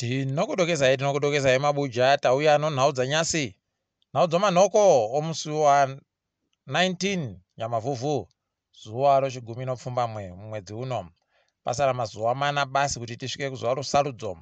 Tinokudokezai mabuja tauya nhau dzanyasi nhau dzomanhoko omusi wa 19 Nyamavhuvhu zuva rochigumi nopfumbamwe mumwedzi uno. Pasara mazuva mana basi kuti tisvike kuzuva rosarudzo.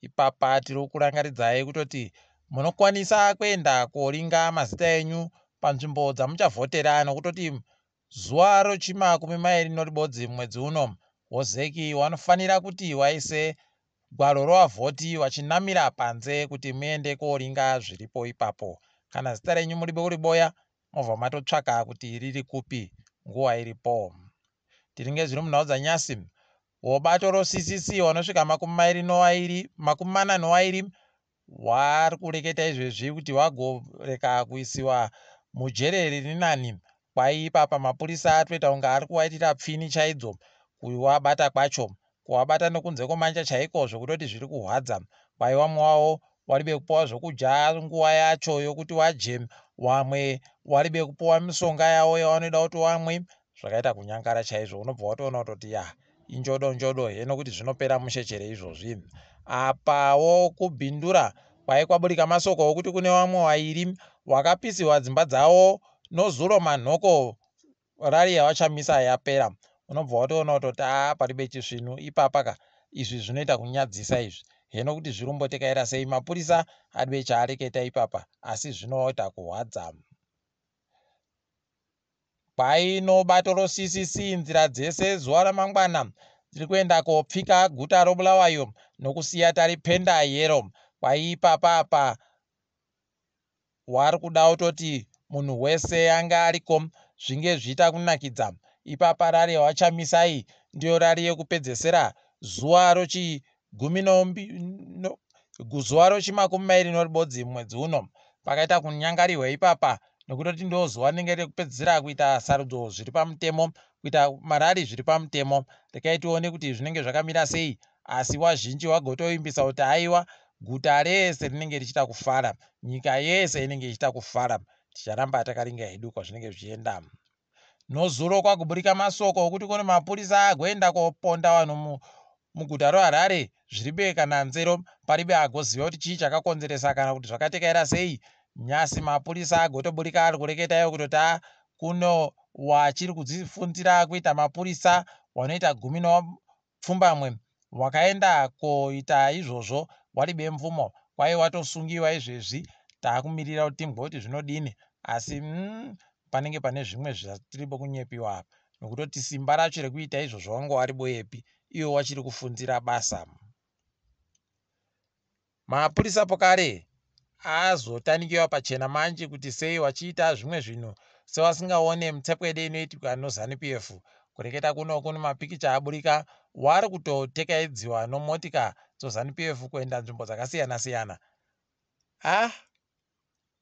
Ipapa tiri kurangaridzai kutoti munokwanisa kuenda koringa mazita enyu panzvimbo dzamuchavhotera nokutoti zuva rochimakumi mairi noribodzi mumwedzi uno ZEC wanofanira kuti waise gwaro rovavhoti wachinamira panze kuti muende koringa zviripo ipapo. Kana zita renyu muribe kuriboya mobva matotsvaka kuti riri kupi nguva iripo. Tiringe zviri munhau dzanyasi wobato roCCC wanosvika makumi mana novairi wari kureketa izvezvi kuti wagoreka kuisiwa mujere riri nani. Kwaipapa mapurisa atoita kunge ari kuvaitira pfini chaidzo kuwabata kwacho, kuwabata nokunze kwomanja chaiko zvokutoti zviri kuhwadza. Kwai vamwe wavo waribe kupiwa zvokudya nguva yacho yokuti wadye, wamwe waribe kupiwa mishonga yavo yavanoda kuti wamwe, zvakaita kunyangara chaizvo. Unobva watoona kutoti injodo heno kuti zvinopera mushechere izvozvi. Apawo kubhindura kwai kwaburika masoko okuti kune vamwe vairi wakapisiwa dzimba dzavo nozuro manhoko rari yavachamisa yapera. Unobva watoona kutoti paribe chisvinu ipapaka izvi zvinoita kunyadzisa izvi. Heno kuti zvirumbotekaira sei mapurisa adibe chaareketa ipapa asi zvinoita kuhwadza. Kwai nobato roCCC nzira dzese zuva ramangwana tiri kuenda kopfika guta roBulawayo nokusiya taripenda yero. Kwai ipapa wari kuda kutoti munhu wese anga ariko zvinge zviita kunakidza. Ipapa rari yavachamisai ndiyo rari yekupedzesera zuva rochimakumi mairi noribodzi mumwedzi uno. Pakaita kunyangarirwa ipapa nokutoti ndo zuva rinenge rekupedzisira kuita sarudzo zviri pamutemo, kuita marari zviri pamutemo. Rekai tione kuti zvinenge zvakamira sei, asi wazhinji wagotoimbisa kuti aiwa guta rese rinenge richida kufara, nyika yese inenge ichida kufara. Ticharamba takaringa hedu kwazvinenge zvichienda. Nozuro kwagoburika masoko okuti kune mapurisa agoenda koponda vanhu muguta roHarare zviribe kana nzero, paribe agoziva kuti chii chakakonzeresa kana kuti zvakatekaira sei. Nyasi mapurisa agotoburika ari kureketayo kutoti kuno wachiri kudzifundira kuita mapurisa wanoita 10 wakaenda koita izvozvo waribe mvumo. Kwai watosungiwa izvezvi taakumirira kuti timbwe kuti zvinodini, asi panenge pane zvimwe zvatiripo kunyepiwa apa nokutoti simba racho rekuita izvozvo wanga wariboyepi iwe wachiri kufundira basa. Mapurisa pokare azotanikiwa pachena manje kuti sei wachiita zvimwe zvinhu sewasingaone mutsepwede inoitika noZANU-PF. Kureketa kuno kune mapikicha aburika wari kutotekaidziwa nomotika dzoZANU-PF kuenda nzvimbo dzakasiyana siyana.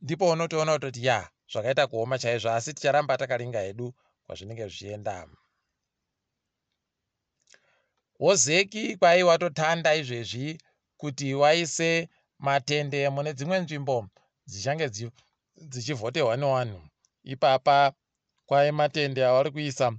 Ndipo unotoona kutoti zvakaita kuoma chaizvo, asi ticharamba takaringa hedu kwazvinenge zvichienda. ZEC kwai watotanda izvezvi kuti waise matende mune dzimwe nzvimbo dzichange dzichivhoterwa nevanhu. Ipapa kwai matende avari kuisa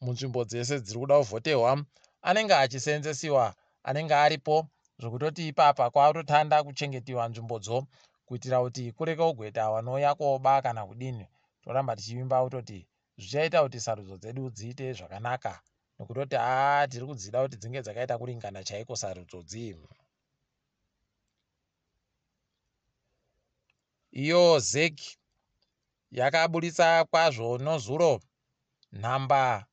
munzvimbo dzese dziri kuda kuvhoterwa anenge achisenzesiwa, anenge aripo zvokutoti ipapa kwatotanda kuchengetiwa nzvimbodzo kuitira kuti kureke kugweta vanouya koba kana kudini. Toramba tichivimba kutoti zvichaita kuti sarudzo dzedu dziite zvakanaka nokutoti tiri kudzida kuti dzinge dzakaita kuringana chaiko sarudzo dzii. Iyo ZEC yakaburitsa kwazvo nozuro nhamba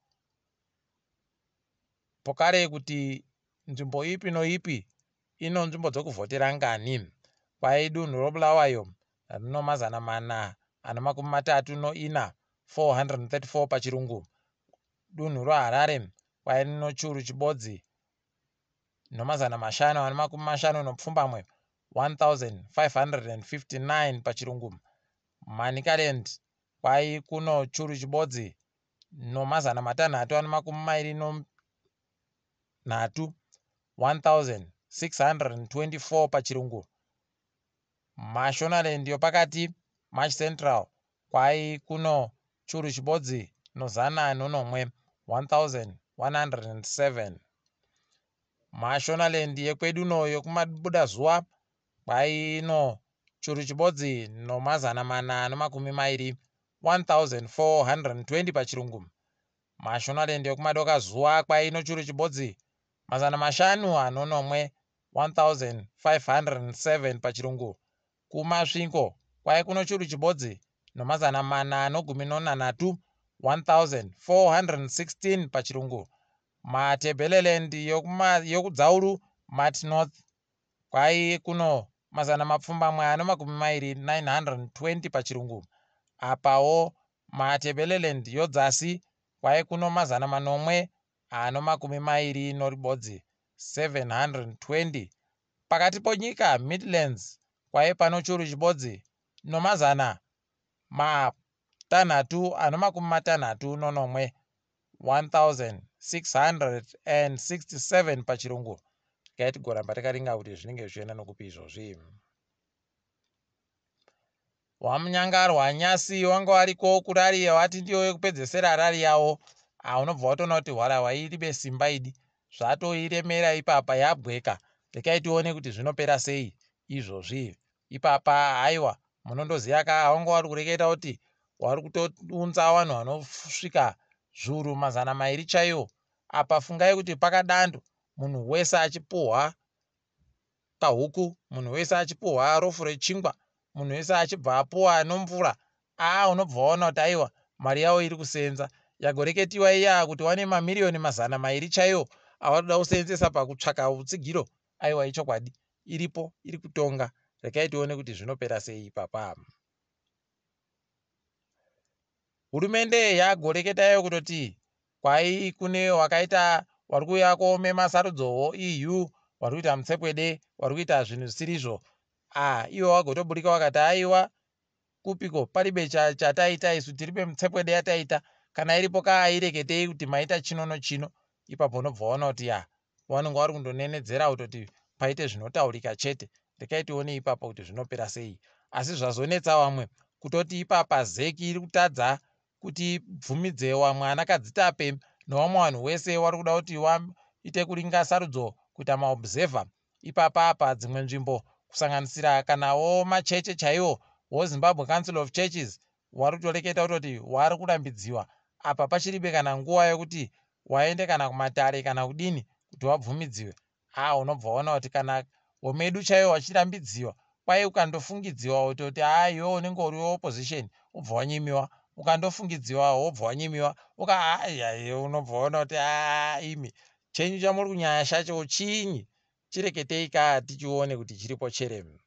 pokare kuti nzvimbo ipi noipi ino nzvimbo dzokuvhotera ngani. Kwai dunhu roBulawayo rino 434 434 pachirungu. Dunhu roHarare kwai rino churu chibodzi no 550 1559 pachirungu. Manicaland kwai kuno churu chibodzi no 623 1624 pachirungu. Mashonaland yopakati March Central kwai kuno churu chibodzi no 101 1107. Mashonaland yekwedu no yokumabuda zuva kwaino churu chibodzi nomazana mana nomakumi mairi 1420 pachirungu. Mashonaland yokumadoka zuva kwaino churu chibodzi mazana mashanu anonomwe 1507 pachirungu. Kumasvingo kwai kuno churu chibodzi nomazana mana anogumi nonhanhatu 1416 pachirungu. Matebeleland yokudzauru Mat North kwai kuno mazana mapfumbamwe anomakumi mairi 920 pachirungu. Apawo Matebeleland yodzasi kwai kuno mazana manomwe anomakumi mairi noribodzi 720. Pakati ponyika Midlands kwai pano churu chibodzi nomazana matanhatu anomakumi matanhatu nonomwe 1667 pachirungu. Kai tigoramba takaringa kuti zvinenge zvichienda nokupi izvozvi. Wamunyangara nyasi wanga wariko kurari wati ndiyo yekupedzesera rari yawo. Unobva watoona kuti hwara wairibe simba idi zvatoiremera ipapa yabweka. Rekai tione kuti zvinopera sei izvozvi. Ipapa haiwa munondoziva wanga wari kureketa kuti wari kutounza vanhu vanosvika zviuru mazana mairi chaiwo. Apa fungai kuti pakadando munhu wese achipuhwa kahuku, munhu wese achipuhwa rofu rechingwa, munhu wese achibva apuhwa nomvura. Unobva waona kuti aiwa mari yawo iri kusenza. Yagoreketiwa iya kuti wane mamiriyoni mazana mairi chaiwo avanoda kuseenzesa pakutsvaka utsigiro. Aiwa ichokwadi iripo, iri kutonga. Rekai tione kuti zvinopera sei ipapa. Hurumende yagoreketayo kutoti kwai kune wakaita wari kuuya koome sarudzowo EU, wari kuita mutsekwede, wari kuita zvinhu zvisirizvo. Iwo wagotoburika wakati aiwa kupiko paribe chataita isu tiribe mutsekwede yataita, kana iripo kaireketei kuti maita chino nochino. Ipapo unobva waona kuti vanenge vari kundonenedzera kutoti paite zvinotaurika chete. Rekai tione ipapo kuti zvinopera sei. Asi zvazonetsa vamwe kutoti ipapa ZEC iri kutadza kuti bvumidze wamwe anakadzitape nevamwe vanhu wese wari kuda kuti waite kuringa sarudzo kuita maobserver ipapa apa dzimwe nzvimbo kusanganisira kanawo macheche chaiwo woZimbabwe Council of Churches wari kutoreketa kutoti wari kurambidziwa apa pachiribe kana nguva yokuti waende kana kumatare kana kudini kuti wabvumidziwe. Unobva waona kuti kana womedu chaiwo wachirambidziwa kwai ukandofungidziwa kuti iwe unenge uri opposition ubva wanyimiwa, ukandofungidziwa wobva wanyimiwa unobva waona kuti imi chenyu chamuri kunyaya shacho chinyi. Chireketei tichione kuti chiripo cheremu.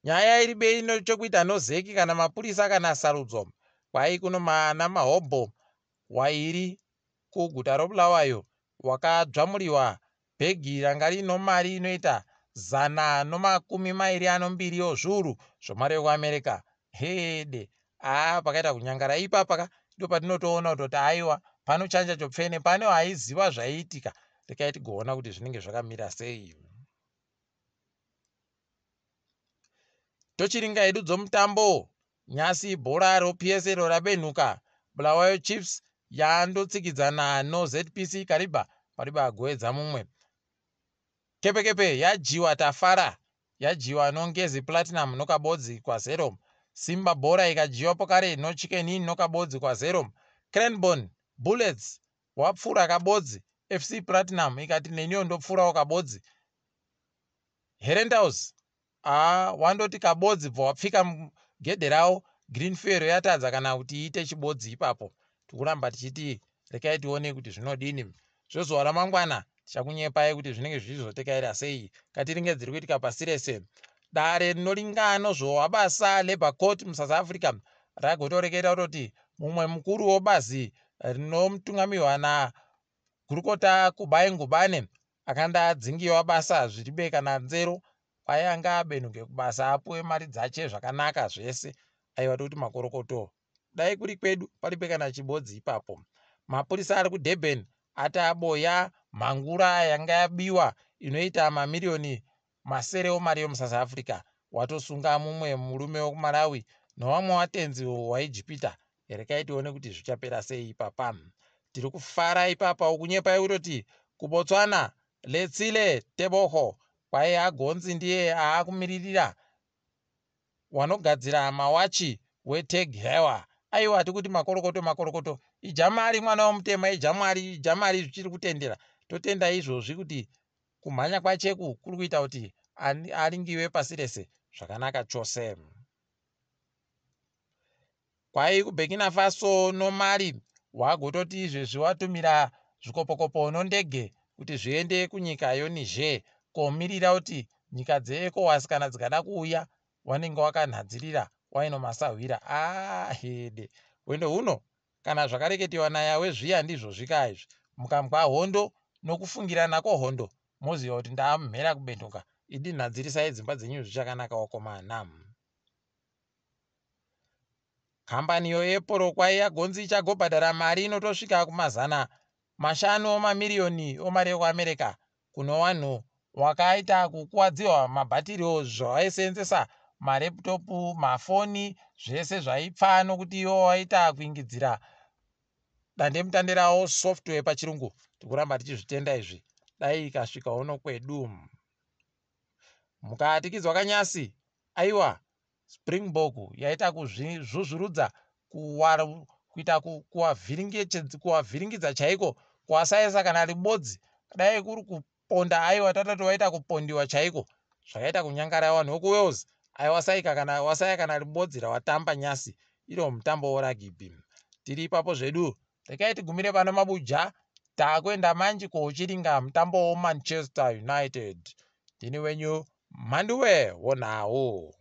Nyaya iribe ino chokuita noZEC kana mapurisa kana sarudzo kwai kuno naMahobho wairi kuguta roBulawayo wakadzvamuriwa bhegi ranga rino mari inoita 120 zviuru zvomari yekuAmerika. Hede pakaita kunyangara ipapa ndo patinotoona kuti aiwa panochanja chopfene pane haiziva zvaiitika. Rekai tigoona kuti zvinenge zvakamira sei. Tochiringa hedu dzomutambo nyasi bhora roPSL rabenhuka. Bulawayo Chiefs yandotsikidzana noZPC Kariba agoedza mumwe. Kepekepe yajiwa Tafara yajiwa noNgezi Platinum nokabodzi kwa0. Simba bhora ikajiwa pokare noChicken Inn nokabodzi kwa0. Cranbourne Bullets wapfura kabodzi. FC Platinum ikati neniyo ndopfurawo kabodzi. Herenthouse wandoti kabodzi bva wapfika gedhe rawo. Greenfield yatadza kana kuti iite chibodzi ipapo. Tikuramba tichiti rekai tione kuti zvinodini. Zvozuva ramangwana tichakunyepai kuti zvinenge zvichizotekaira sei. Katiringe dziri kuitika pasi rese. Dare rinoringa nozvowabasa Labour Court muSouth Africa ragotoreketa kuti mumwe mukuru wobazi rinomutungamirwa nagurukota Kubai Ngubane akanda adzingiwa basa zviribe kana nzero kwai anga abenuke kubasa apuwe mari dzache zvakanaka zvese. Aiwa kuti makorokoto dai kuri kwedu paripe kana chibodzi ipapo. Mapurisa ari kuDurban ati aboya mhangura yanga yabiwa inoita mamiriyoni masere omari yomuSouth Africa. Watosunga mumwe murume wokuMalawi nevamwe watenzi waIjipita. Rekai tione kuti zvichapera sei ipapa. Tiri kufara ipapa kunyepai kutoti kuBotswana Letsile Teboho kwaye agonzi ndiye aakumiririra wanogadzira mawachi weTag Heuer. Aiwa tikuti makorokoto ijamari mwana womutema, ijamari zvichiri kutendera. Totenda izvozvi kuti kumhanya kwacheku kuri kuita kuti aringiwe pasi rese zvakanaka chose. Kwai kuBurkina Faso noMali wagototi izvezvi watumira zvikopokopo nondege kuti zviende kunyika yoNiger komirira kuti nyika dzeECOWAS kana dzikada kuuya wanenge wakanhadzirira wainomasahwira. Hede wendo huno kana zvakareketiwa nayawe zviya ndizvo zvika izvi, mukamwa hondo nokufungira nako hondo moziva kuti ndamhera kubenduka. Idinhadzirisai dzimba dzenyu zvichakanaka wakomana. Kambani yoEporo kwai yagonzi ichagobhadhara mari inotosvika kuma500 mamiriyoni omari ekuAmerika kuno wanhu wakaita kukuwadziwa mabhatiri zvavaisenzesa mareputopu, mafoni, zvese zvaipfa nokuti iwo waita kuingidzira dandemutande rawo software pachirungu. Tikuramba tichizvitenda izvi dai ikasvika uno kwedu. Mukatikidzwa kanyasi aiwa Springbok yaita kuzvuzvurudza kuita kuwavhiringidza chaiko, kuwasaisa kana ribodzi dai kuri kuponda aiwa tatati waita kupondiwa chaiko. Zvakaita kunyangara wanhu wekuWales wasaya kana ribodzi rawatamba nyasi iro mutambo woragibhi. Tiri ipapo zvedu, rekai tigumire pano mabuja takwenda manji kochiringa mutambo woManchester United. Ndini wenyu Mhanduwe WeNhau.